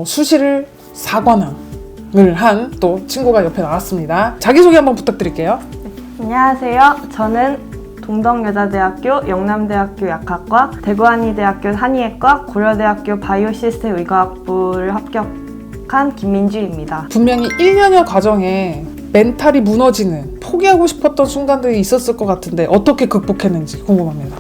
수시를 4관왕을 한 또 친구가 옆에 나왔습니다. 자기소개 한번 부탁드릴게요. 안녕하세요. 저는 동덕여자대학교 영남대학교 약학과 대구한의대학교 한의학과 고려대학교 바이오시스템 의과학부를 합격한 김민주입니다. 분명히 1년여 과정에 멘탈이 무너지는 포기하고 싶었던 순간들이 있었을 것 같은데 어떻게 극복했는지 궁금합니다.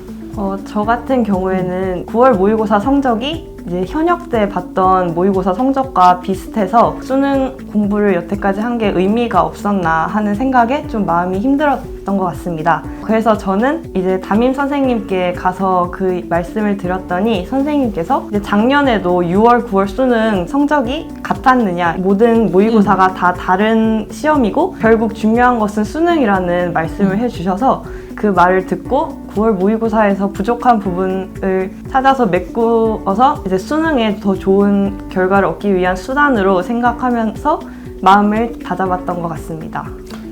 저 같은 경우에는 9월 모의고사 성적이 이제 현역 때 봤던 모의고사 성적과 비슷해서 수능 공부를 여태까지 한 게 의미가 없었나 하는 생각에 좀 마음이 힘들었던 것 같습니다. 그래서 저는 이제 담임 선생님께 가서 그 말씀을 드렸더니 선생님께서 이제 작년에도 6월, 9월 수능 성적이 같았느냐, 모든 모의고사가 다 다른 시험이고 결국 중요한 것은 수능이라는 말씀을 해주셔서 그 말을 듣고 9월 모의고사에서 부족한 부분을 찾아서 메꾸어서 이제 수능에 더 좋은 결과를 얻기 위한 수단으로 생각하면서 마음을 다잡았던 것 같습니다.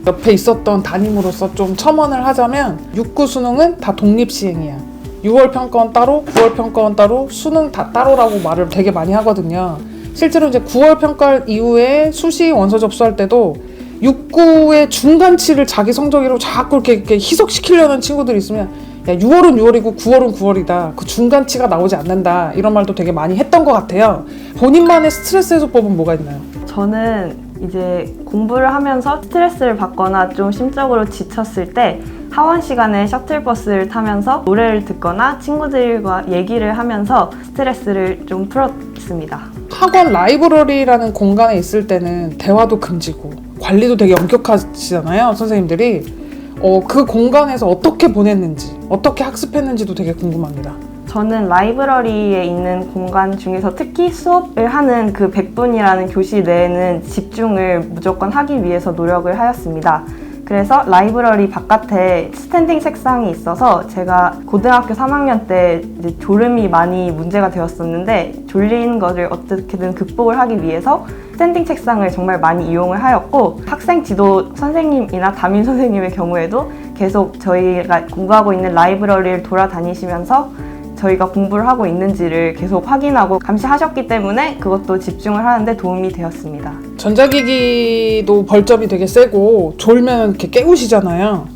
옆에 있었던 담임으로서 좀 첨언을 하자면 6구 수능은 다 독립시행이야. 6월 평가원 따로, 9월 평가원 따로, 수능 다 따로라고 말을 되게 많이 하거든요. 실제로 이제 9월 평가 이후에 수시 원서 접수할 때도 6구의 중간치를 자기 성적으로 자꾸 이렇게 희석시키려는 친구들이 있으면 야 6월은 6월이고 9월은 9월이다. 그 중간치가 나오지 않는다. 이런 말도 되게 많이 했던 것 같아요. 본인만의 스트레스 해소법은 뭐가 있나요? 저는 이제 공부를 하면서 스트레스를 받거나 좀 심적으로 지쳤을 때 하원 시간에 셔틀버스를 타면서 노래를 듣거나 친구들과 얘기를 하면서 스트레스를 좀 풀었습니다. 학원 라이브러리라는 공간에 있을 때는 대화도 금지고 관리도 되게 엄격하시잖아요, 선생님들이. 그 공간에서 어떻게 보냈는지, 어떻게 학습했는지도 되게 궁금합니다. 저는 라이브러리에 있는 공간 중에서 특히 수업을 하는 그 100분이라는 교실 내에는 집중을 무조건 하기 위해서 노력을 하였습니다. 그래서 라이브러리 바깥에 스탠딩 책상이 있어서 제가 고등학교 3학년 때 이제 졸음이 많이 문제가 되었었는데 졸린 것을 어떻게든 극복을 하기 위해서 스탠딩 책상을 정말 많이 이용을 하였고 학생 지도 선생님이나 담임 선생님의 경우에도 계속 저희가 공부하고 있는 라이브러리를 돌아다니시면서 저희가 공부를 하고 있는지를 계속 확인하고 감시하셨기 때문에 그것도 집중을 하는데 도움이 되었습니다. 전자기기도 벌점이 되게 세고 졸면 이렇게 깨우시잖아요.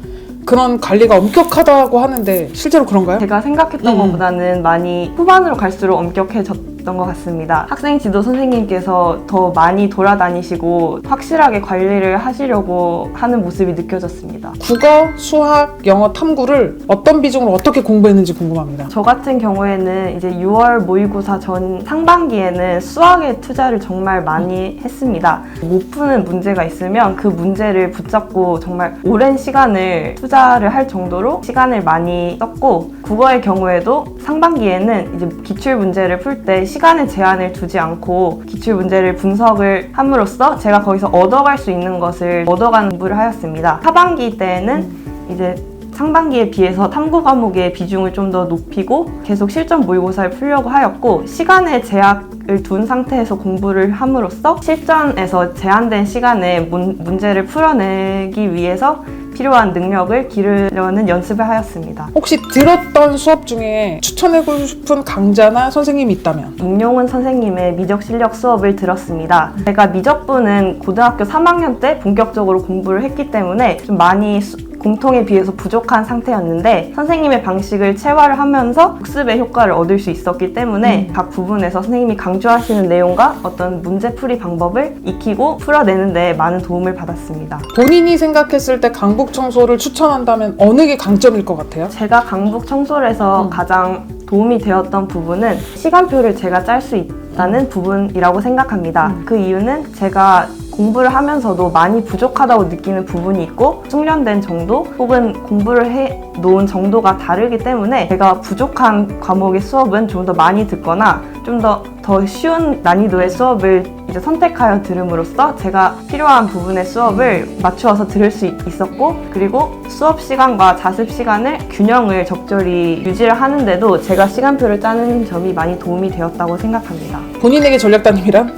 그런 관리가 엄격하다고 하는데 실제로 그런가요? 제가 생각했던 것보다는 많이 후반으로 갈수록 엄격해졌던 것 같습니다. 학생 지도 선생님께서 더 많이 돌아다니시고 확실하게 관리를 하시려고 하는 모습이 느껴졌습니다. 국어, 수학, 영어, 탐구를 어떤 비중으로 어떻게 공부했는지 궁금합니다. 저 같은 경우에는 이제 6월 모의고사 전 상반기에는 수학에 투자를 정말 많이 했습니다. 못 푸는 문제가 있으면 그 문제를 붙잡고 정말 오랜 시간을 투자를 할 정도로 시간을 많이 썼고 국어의 경우에도 상반기에는 이제 기출 문제를 풀 때 시간의 제한을 두지 않고 기출 문제를 분석을 함으로써 제가 거기서 얻어갈 수 있는 것을 얻어가는 공부를 하였습니다. 하반기 때에는 이제 상반기에 비해서 탐구 과목의 비중을 좀 더 높이고 계속 실전 모의고사를 풀려고 하였고 시간의 제약을 둔 상태에서 공부를 함으로써 실전에서 제한된 시간에 문제를 풀어내기 위해서 필요한 능력을 기르려는 연습을 하였습니다. 혹시 들었던 수업 중에 추천해주고 싶은 강좌나 선생님이 있다면? 임용훈 선생님의 미적실력 수업을 들었습니다. 제가 미적부는 고등학교 3학년 때 본격적으로 공부를 했기 때문에 좀 많이 공통에 비해서 부족한 상태였는데 선생님의 방식을 체화를 하면서 복습의 효과를 얻을 수 있었기 때문에 각 부분에서 선생님이 강조하시는 내용과 어떤 문제풀이 방법을 익히고 풀어내는 데 많은 도움을 받았습니다. 본인이 생각했을 때 강북 청소를 추천한다면 어느 게 강점일 것 같아요? 제가 강북 청소를 해서 가장 도움이 되었던 부분은 시간표를 제가 짤 수 있다는 부분이라고 생각합니다. 그 이유는 제가 공부를 하면서도 많이 부족하다고 느끼는 부분이 있고 숙련된 정도 혹은 공부를 해 놓은 정도가 다르기 때문에 제가 부족한 과목의 수업은 좀 더 많이 듣거나 좀 더 쉬운 난이도의 수업을 이제 선택하여 들음으로써 제가 필요한 부분의 수업을 맞추어서 들을 수 있었고 그리고 수업 시간과 자습 시간을 균형을 적절히 유지를 하는데도 제가 시간표를 짜는 점이 많이 도움이 되었다고 생각합니다. 본인에게 전략단님이란?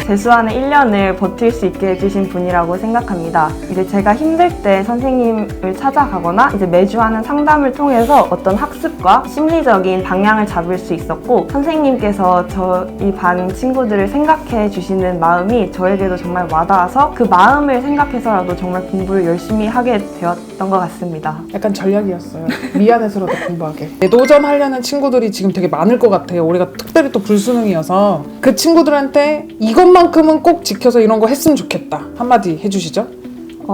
재수하는 1년을 버틸 수 있게 해주신 분이라고 생각합니다. 이제 제가 힘들 때 선생님을 찾아가거나 이제 매주 하는 상담을 통해서 어떤 학습과 심리적인 방향을 잡을 수 있었고, 선생님께서 저희 반 친구들을 생각해 주시는 마음이 저에게도 정말 와닿아서 그 마음을 생각해서라도 정말 공부를 열심히 하게 되었던 것 같습니다. 약간 전략이었어요. 미안해서라도 공부하게. 도전하려는 친구들이 지금 되게 많을 것 같아요. 우리가 특별히 또 불수능이어서 그 친구들한테 이것만큼은 꼭 지켜서 이런 거 했으면 좋겠다. 한마디 해주시죠.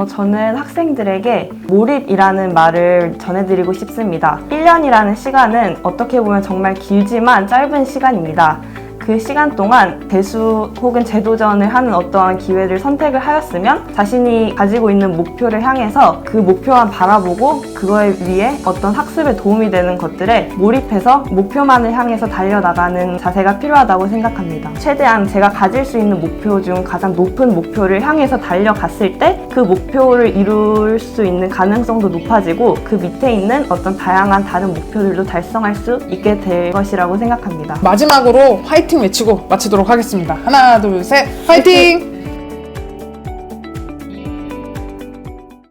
저는 학생들에게 몰입이라는 말을 전해드리고 싶습니다. 1년이라는 시간은 어떻게 보면 정말 길지만 짧은 시간입니다. 그 시간 동안 재수 혹은 재도전을 하는 어떠한 기회를 선택을 하였으면 자신이 가지고 있는 목표를 향해서 그 목표만 바라보고 그거에 위해 어떤 학습에 도움이 되는 것들에 몰입해서 목표만을 향해서 달려나가는 자세가 필요하다고 생각합니다. 최대한 제가 가질 수 있는 목표 중 가장 높은 목표를 향해서 달려갔을 때 그 목표를 이룰 수 있는 가능성도 높아지고 그 밑에 있는 어떤 다양한 다른 목표들도 달성할 수 있게 될 것이라고 생각합니다. 마지막으로 화이팅 외치고 마치도록 하겠습니다. 하나, 둘, 셋, 화이팅!